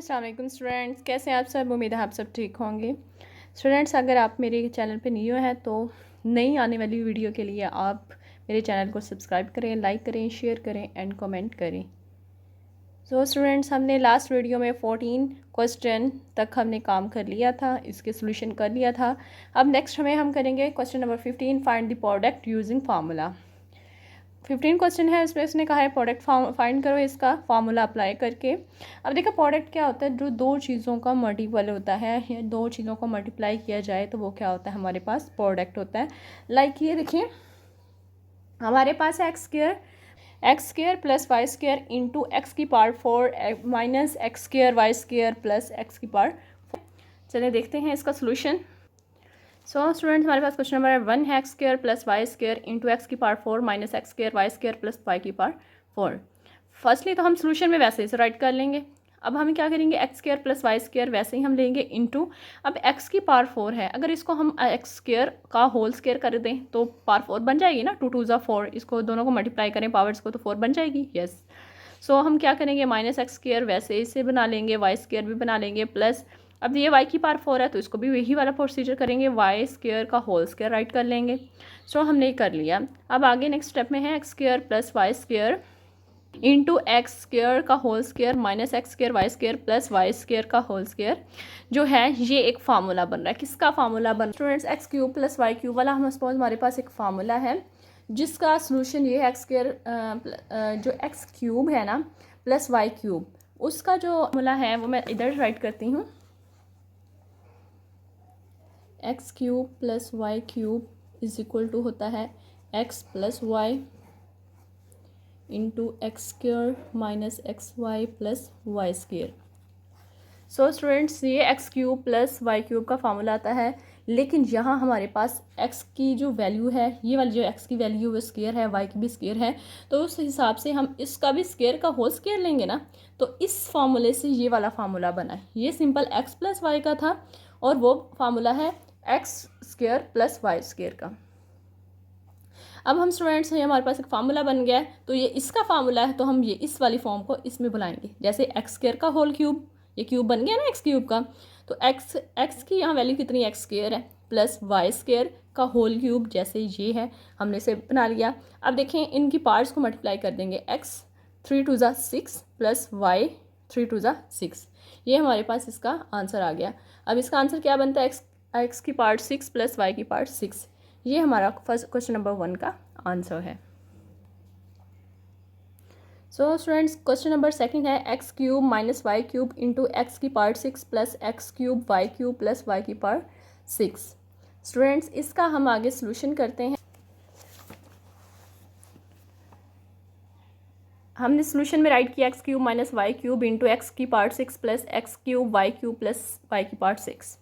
अस्सलाम वालेकुम स्टूडेंट्स, कैसे हैं आप सब। उम्मीद है आप सब ठीक होंगे। स्टूडेंट्स, अगर आप मेरे चैनल पे न्यू हैं तो नई आने वाली वीडियो के लिए आप मेरे चैनल को सब्सक्राइब करें, लाइक करें, शेयर करें एंड कमेंट करें। सो स्टूडेंट्स, हमने लास्ट वीडियो में 14 क्वेश्चन तक हमने काम कर लिया था, इसके सोल्यूशन कर लिया था। अब नेक्स्ट हम करेंगे question number 15, find the product using formula. 15 question है, उसमें उसने कहा है प्रोडक्ट फाइंड करो इसका फार्मूला अप्लाई करके। अब देखो प्रोडक्ट क्या होता है, जो दो चीज़ों का मल्टीपल होता है या दो चीज़ों को मल्टीप्लाई किया जाए तो वो क्या होता है, हमारे पास प्रोडक्ट होता है। लाइक ये देखिए, हमारे पास है x square plus y square into x की power 4 minus x square y square plus x की पावर 4। चलिए देखते हैं इसका सोल्यूशन। सो स्टूडेंट्स, हमारे पास क्वेश्चन नंबर 1 है x square plus y square into x की power 4 minus x square y square plus y की पावर 4। फर्स्टली तो हम सोल्यूशन में वैसे ही राइट कर लेंगे। अब हम क्या करेंगे, x square plus y square वैसे ही हम लेंगे इंटू, अब एक्स की पावर 4 है, अगर इसको हम एक्स स्क्र का होल स्क्र कर दें तो पावर 4 बन जाएगी ना, 2 2 ज़ा 4, इसको दोनों को मल्टीप्लाई करें पावर्स को तो 4 बन जाएगी। यस, सो हम क्या करेंगे, माइनस एक्स स्क्र वैसे इसे बना लेंगे, वाई स्क्र भी बना लेंगे, प्लस अब ये y की पावर 4 है तो इसको भी वही वाला प्रोसीजर करेंगे, वाई स्क्र का होल स्क्र राइट कर लेंगे। सो हमने ये कर लिया। अब आगे नेक्स्ट स्टेप में है x square plus y square into x square का whole square minus x square y square plus y square का होल स्क्र, जो है ये एक फार्मूला बन रहा है। किसका फार्मूला बन रहा है students, x cube plus y cube वाला। हम सपोज हमारे पास एक फार्मूला है जिसका सोल्यूशन ये है एक्स स्क्र जो एक्स क्यूब है ना प्लस वाई क्यूब, उसका जो फार्मूला है वो मैं इधर राइट करती हूँ। X cube plus y cube is equal to होता है x plus y into x square minus x y plus y square. So students, ये x cube plus y cube का फार्मूला आता है, लेकिन यहाँ हमारे पास एक्स की जो वैल्यू है, ये वाली जो एक्स की वैल्यू वो स्क्र है, वाई की भी स्क्र है, तो उस हिसाब से हम इसका भी स्क्र का होल स्क्र लेंगे ना, तो इस फार्मूले से ये वाला फार्मूला बना है। ये सिंपल एक्स प्लस वाई का था और वो फार्मूला है x square plus y square का। अब हम स्टूडेंट्स हैं, हमारे पास एक फार्मूला बन गया है, तो ये इसका फार्मूला है, तो हम ये इस वाली फॉर्म को इसमें बुलाएंगे, जैसे एक्स स्क्र का होल क्यूब, ये क्यूब बन गया ना एक्स क्यूब का, तो एक्स की यहाँ वैल्यू कितनी एक्स स्क्र है प्लस वाई स्क्र का होल क्यूब, जैसे ये है हमने इसे बना लिया। अब देखें इनकी पार्ट्स को मल्टीप्लाई कर देंगे, एक्स 3 2 ज़ा 6 प्लस वाई 3 2 ज़ा 6, ये हमारे पास इसका आंसर आ गया। अब इसका आंसर क्या बनता है, एक्स की पार्ट 6 प्लस वाई की पार्ट 6, ये हमारा फर्स्ट क्वेश्चन नंबर 1 का आंसर है। सो स्टूडेंट्स, क्वेश्चन नंबर 2 है x cube minus y cube into x की part 6 plus x cube y cube plus y की पार्ट 6। स्टूडेंट्स, इसका हम आगे सोल्यूशन करते हैं। हमने सोल्यूशन में राइट किया x cube minus y cube into x की part 6 plus x cube y cube plus y की पार्ट 6।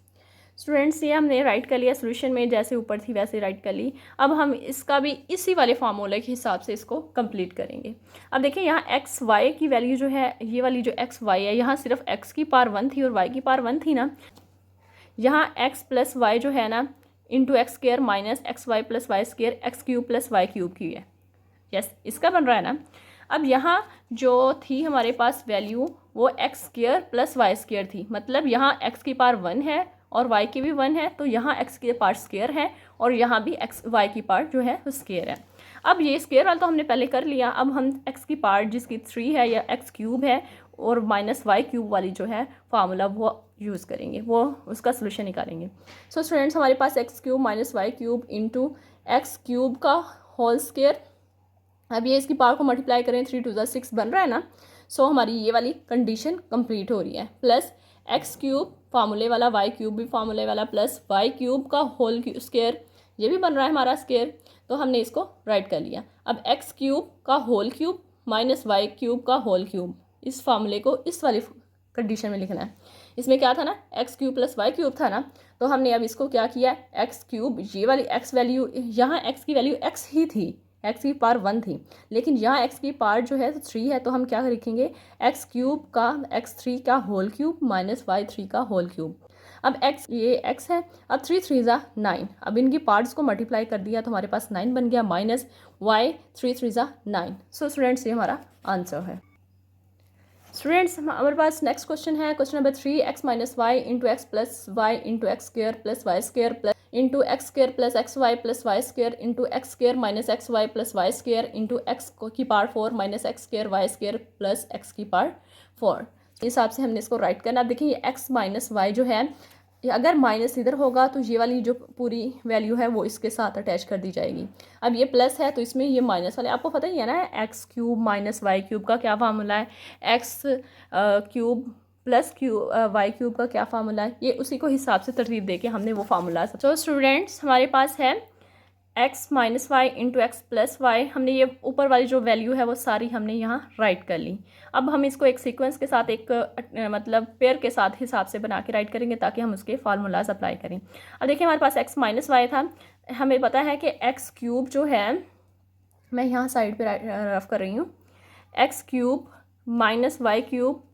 स्टूडेंट्स, ये हमने राइट कर लिया सोल्यूशन में, जैसे ऊपर थी वैसे राइट कर ली। अब हम इसका भी इसी वाले फार्मूले के हिसाब से इसको कंप्लीट करेंगे। अब देखिए यहाँ एक्स वाई की वैल्यू जो है, ये वाली जो एक्स वाई है, यहाँ सिर्फ एक्स की पावर 1 थी और वाई की पावर 1 थी ना, यहाँ एक्स प्लस वाई जो है ना into x square minus x y plus y square x cube plus y cube की है। यस, इसका बन रहा है ना। अब यहाँ जो थी हमारे पास वैल्यू, वो x square plus y square थी, मतलब यहाँ एक्स की पावर 1 है और y की भी 1 है, तो यहाँ x की पार्ट स्क्र है और यहाँ भी y की पार्ट जो है वो स्क्र है। अब ये स्क्र वाला तो हमने पहले कर लिया, अब हम x की पार्ट जिसकी 3 है या x क्यूब है और माइनस वाई क्यूब वाली जो है फार्मूला वो यूज़ करेंगे, वो उसका सोल्यूशन निकालेंगे। सो स्टूडेंट्स, हमारे पास x cube minus y cube into x cube का होल स्क्र, अब ये इसकी पावर को मल्टीप्लाई करें, 3 2 ज़ा 6 बन रहा है ना। सो हमारी ये वाली कंडीशन कंप्लीट हो रही है, प्लस एक्स क्यूब फार्मूले वाला, वाई क्यूब भी फार्मूले वाला, प्लस वाई क्यूब का होल स्क्र, ये भी बन रहा है हमारा स्क्र, तो हमने इसको राइट कर लिया। अब एक्स क्यूब का whole cube minus y cube का होल क्यूब, इस फार्मूले को इस वाली कंडीशन में लिखना है। इसमें क्या था ना, x cube plus y cube था ना, तो हमने अब इसको क्या किया, एक्स क्यूब, ये वाली एक्स वैल्यू, यहाँ एक्स की वैल्यू एक्स ही थी, एक्स की पावर 1 थी, लेकिन यहाँ एक्स की पावर जो है तो 3 है, तो हम क्या लिखेंगे, एक्स क्यूब का एक्स 3 का होल क्यूब माइनस वाई 3 का होल क्यूब। अब एक्स, ये एक्स है, अब 3 3 ज़ा 9, अब इनकी पार्ट्स को मल्टीप्लाई कर दिया तो हमारे पास 9 बन गया, माइनस वाई 3 3 ज़ा 9। सो स्टूडेंट्स, ये हमारा आंसर है। स्टूडेंट्स हमारे पास नेक्स्ट क्वेश्चन है, question number 3, x minus y into x plus y into x square plus y square plus into x square plus x y plus y square into x square minus x y plus y square into x की power 4 minus x square y square plus x की power 4। इस हिसाब से हमने इसको right करना। अब देखिए ये एक्स माइनस वाई जो है, अगर माइनस इधर होगा तो ये वाली जो पूरी वैल्यू है वो इसके साथ अटैच कर दी जाएगी। अब ये प्लस है तो इसमें ये माइनस वाले, आपको पता ही है ना x cube minus y cube का क्या फार्मूला है, x cube plus y cube का क्या फार्मूला है, ये उसी को हिसाब से तरतीब दे के हमने वो फार्मूला। तो स्टूडेंट्स हमारे पास है x minus y into x plus y, हमने ये ऊपर वाली जो वैल्यू है वो सारी हमने यहाँ राइट कर ली। अब हम इसको एक सीक्वेंस के साथ एक मतलब पेयर के साथ हिसाब से बना के राइट करेंगे ताकि हम उसके फार्मूलाज अप्लाई करें। अब देखिए हमारे पास एक्स माइनस वाई था, हमें पता है कि एक्स क्यूब जो है, मैं यहाँ साइड पे रफ कर रही हूँ, x cube minus y cube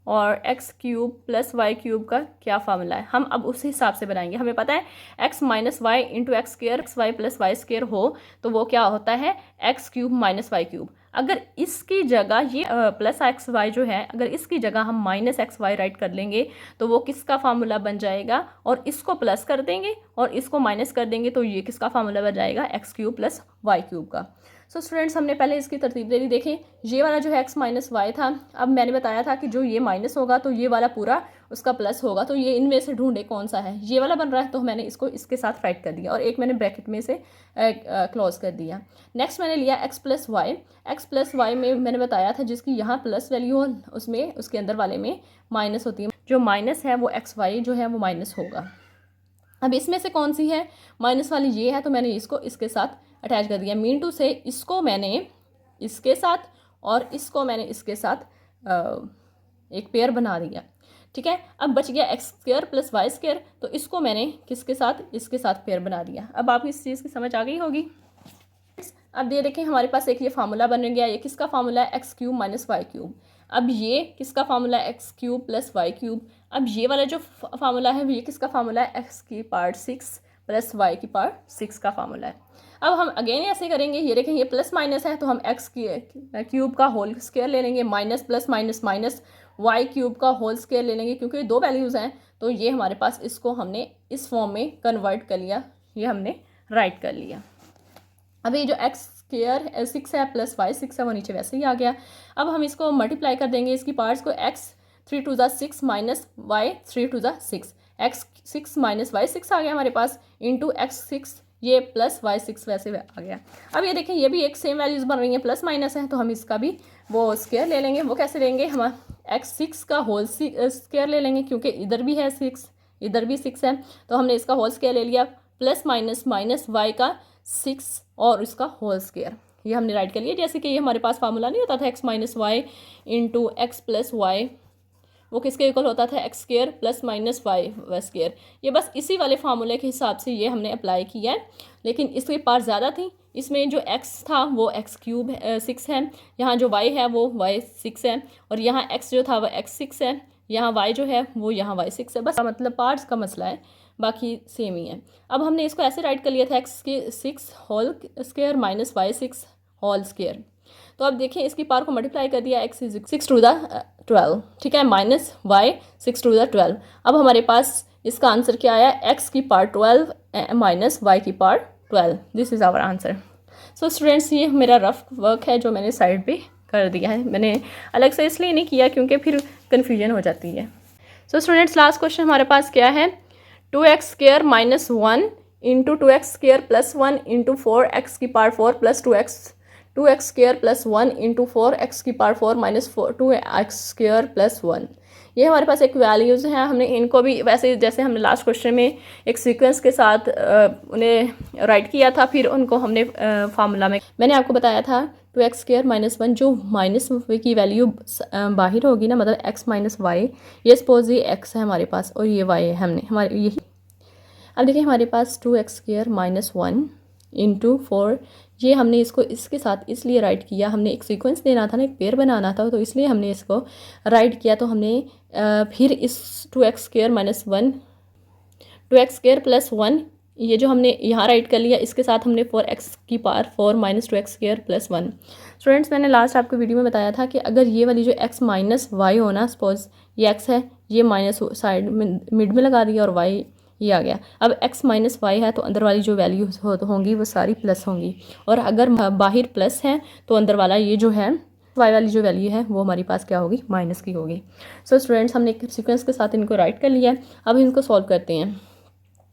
और x cube plus y cube का क्या फार्मूला है, हम अब उस हिसाब से बनाएंगे। हमें पता है x minus y into x square x y plus y square हो तो वो क्या होता है x cube minus y cube. अगर इसकी जगह ये प्लस एक्स वाई जो है, अगर इसकी जगह हम माइनस एक्स वाई राइट कर लेंगे तो वो किसका फार्मूला बन जाएगा, और इसको प्लस कर देंगे और इसको माइनस कर देंगे तो ये किसका फार्मूला बन जाएगा, x cube plus y cube का। सो स्टूडेंट्स हमने पहले इसकी तरतीब दे दी। देखें ये वाला जो है एक्स माइनस वाई था, अब मैंने बताया था कि जो ये माइनस होगा तो ये वाला पूरा उसका प्लस होगा, तो ये इनमें से ढूंढे कौन सा है, ये वाला बन रहा है तो मैंने इसको इसके साथ राइट कर दिया और एक मैंने ब्रैकेट में से क्लोज कर दिया। नेक्स्ट मैंने लिया एक्स प्लस वाई में मैंने बताया था जिसकी यहाँ प्लस वैल्यू हो उसमें उसके अंदर वाले में माइनस होती है, जो माइनस है वो एक्स वाई जो है वो माइनस होगा। अब इसमें से कौन सी है माइनस वाली, ये है तो मैंने इसको इसके साथ अटैच कर दिया। मीन टू से इसको मैंने इसके साथ और इसको मैंने इसके साथ एक पेयर बना दिया। ठीक है, अब बच गया x square plus y square, तो इसको मैंने किसके साथ, इसके साथ पेयर बना दिया। अब आपको इस चीज़ की समझ आ गई होगी। अब ये देखें हमारे पास एक ये फार्मूला बन गया, ये किसका फार्मूला है x cube minus y cube. अब ये किसका फार्मूला है x cube plus y cube. अब ये वाला जो फार्मूला है ये किसका फार्मूला है एक्स की पावर 6 प्लस वाई की पावर 6 का फार्मूला है। अब हम अगेन ऐसे करेंगे, ये देखें ये प्लस माइनस है तो हम एक्स क्यूब का होल स्क्वायर ले लेंगे, minus plus minus minus y cube का होल स्क्वायर ले लेंगे, क्योंकि दो वैल्यूज़ हैं तो ये हमारे पास इसको हमने इस फॉर्म में कन्वर्ट कर लिया, ये हमने राइट कर लिया। अब ये जो एक्स स्क्वायर 6 है प्लस वाई 6 है वो नीचे वैसे ही आ गया। अब हम इसको मल्टीप्लाई कर देंगे इसकी पार्ट्स को, एक्स 3 टू ज़ा 6 माइनस वाई 3 टू ज़ा 6, एक्स 6 माइनस वाई 6 आ गया हमारे पास, इंटू एक्स 6 ये प्लस वाई 6 वैसे आ गया। अब ये देखें ये भी एक सेम वैल्यूज़ बन रही हैं, प्लस माइनस है तो हम इसका भी वो स्क्वायर ले लेंगे। वो कैसे लेंगे, हम एक्स 6 का होल स्क्वायर ले लेंगे, क्योंकि इधर भी है 6 इधर भी 6 है तो हमने इसका होल स्क्वायर ले लिया, प्लस माइनस माइनस वाई का 6 और इसका होल स्क्वायर, ये हमने राइट कर लिया। जैसे कि ये हमारे पास फार्मूला नहीं होता था x minus y into x plus y, वो किसके इक्वल होता था x square plus minus y square. ये बस इसी वाले फार्मूले के हिसाब से ये हमने अप्लाई किया है, लेकिन इसके पार ज़्यादा थी। इसमें जो एक्स था वो एक्स क्यूब 6 है, यहाँ जो वाई है वो वाई 6 है, और यहाँ एक्स जो था वो एक्स 6 है, यहाँ वाई जो है वो यहाँ वाई 6 है। बस मतलब पार्ट्स का मसला है, बाकी सेम ही है। अब हमने इसको ऐसे राइट कर लिया था एक्स के 6 whole square minus y 6 whole square. तो अब देखिए इसकी पावर को मल्टीप्लाई कर दिया, एक्स इज 6 टू द 12, ठीक है, माइनस वाई 6 टू द 12। अब हमारे पास इसका आंसर क्या आया, एक्स की पावर 12 माइनस वाई की power 12, this is our answer. So students ये मेरा रफ वर्क है जो मैंने साइड पे कर दिया है, मैंने अलग से इसलिए नहीं किया क्योंकि फिर कन्फ्यूजन हो जाती है। सो स्टूडेंट्स लास्ट क्वेश्चन हमारे पास क्या है, 2x square minus 1 into 2x square plus 1 into 4x की power 4 plus 2x square plus 1 into 4x की power 4 minus 2x square plus 1। ये हमारे पास एक वैल्यूज़ हैं, हमने इनको भी वैसे जैसे हमने लास्ट क्वेश्चन में एक सीक्वेंस के साथ उन्हें राइट किया था, फिर उनको हमने फार्मूला में मैंने आपको बताया था 2x स्क्वायर माइनस 1, जो माइनस की वैल्यू बाहर होगी ना, मतलब x माइनस वाई, ये सपोज ये x है हमारे पास और ये y है, हमने हमारे यही। अब देखिए हमारे पास 2x स्क्वायर माइनस 1 इंटू 4, ये हमने इसको इसके साथ इसलिए राइट किया, हमने एक सीक्वेंस देना था ना, एक पेयर बनाना था, तो इसलिए हमने इसको राइट किया। तो हमने फिर इस 2x square minus 1 2x square plus 1 ये जो हमने यहाँ राइट कर लिया, इसके साथ हमने 4x की power 4 minus 2x square plus 1। Students मैंने लास्ट आपको वीडियो में बताया था कि अगर ये वाली जो x माइनस वाई हो ना, सपोज ये x है, ये माइनस साइड में मिड में लगा दिया और y ये आ गया। अब x माइनस वाई है तो अंदर वाली जो वैल्यू होंगी वो सारी प्लस होंगी, और अगर बाहर प्लस है तो अंदर वाला ये जो है y वाली जो वैल्यू है वो हमारे पास क्या होगी, माइनस की होगी। सो स्टूडेंट्स हमने एक सीक्वेंस के साथ इनको राइट कर लिया है। अब इनको सॉल्व करते हैं।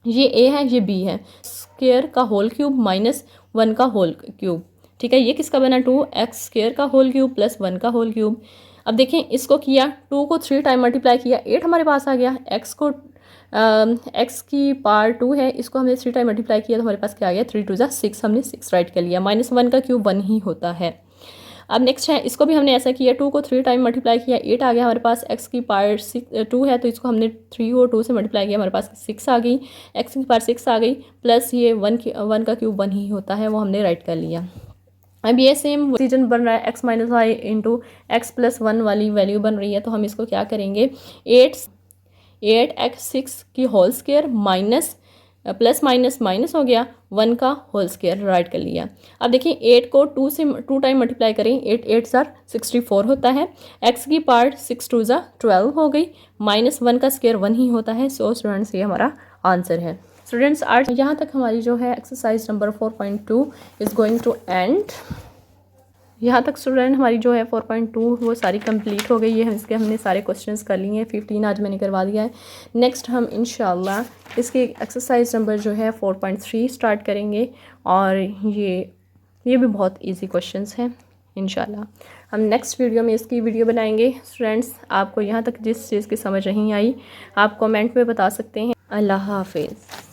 ये a है, ये b है, स्क्वायर का होल क्यूब माइनस 1 का होल क्यूब, ठीक है। ये किसका बना, 2x स्क्वायर का होल क्यूब प्लस 1 का होल क्यूब। अब देखें इसको किया, 2 को 3 टाइम मल्टीप्लाई किया, 8 हमारे पास आ गया। x की पावर 2 है, इसको हमने 3 टाइम मल्टीप्लाई किया तो हमारे पास क्या आ गया, 3 2 जा 6, हमने 6 राइट कर लिया। माइनस 1 का क्यूब 1 ही होता है। अब नेक्स्ट है, इसको भी हमने ऐसा किया, 2 को 3 टाइम मल्टीप्लाई किया, 8 आ गया हमारे पास। x की पावर 2 है तो इसको हमने 3 और 2 से मल्टीप्लाई किया, हमारे पास 6 आ गई। x की पावर 6 आ गई, प्लस ये 1 का क्यूब 1 ही होता है, वो हमने राइट कर लिया। अब ये सेम रीजन बन रहा है, x minus y into x plus 1 वाली वैल्यू बन रही है, तो हम इसको क्या करेंगे, 8x6 की whole square minus plus minus minus हो गया 1 का होल स्क्वायर राइट कर लिया। अब देखिए 8 को 2 से 2 टाइम मल्टीप्लाई करें, 8 8 जार 64 होता है। x की पार्ट 6 2 जार 12 हो गई, माइनस 1 का स्क्वायर 1 ही होता है। सो स्टूडेंट्स ये हमारा आंसर है। स्टूडेंट्स आज यहाँ तक हमारी जो है exercise number 4.2 is going to end. यहाँ तक स्टूडेंट हमारी जो है 4.2 वो सारी कंप्लीट हो गई है। इसके हमने सारे क्वेश्चंस कर लिए हैं, 15 आज मैंने करवा दिया है। नेक्स्ट हम इंशाल्लाह इसकी एक्सरसाइज नंबर जो है 4.3 स्टार्ट करेंगे, और ये भी बहुत इजी क्वेश्चंस हैं। इंशाल्लाह हम नेक्स्ट वीडियो में इसकी वीडियो बनाएंगे। फ्रेंड्स आपको यहाँ तक जिस चीज़ की समझ नहीं आई आप कमेंट में बता सकते हैं। अल्लाह हाफिज़।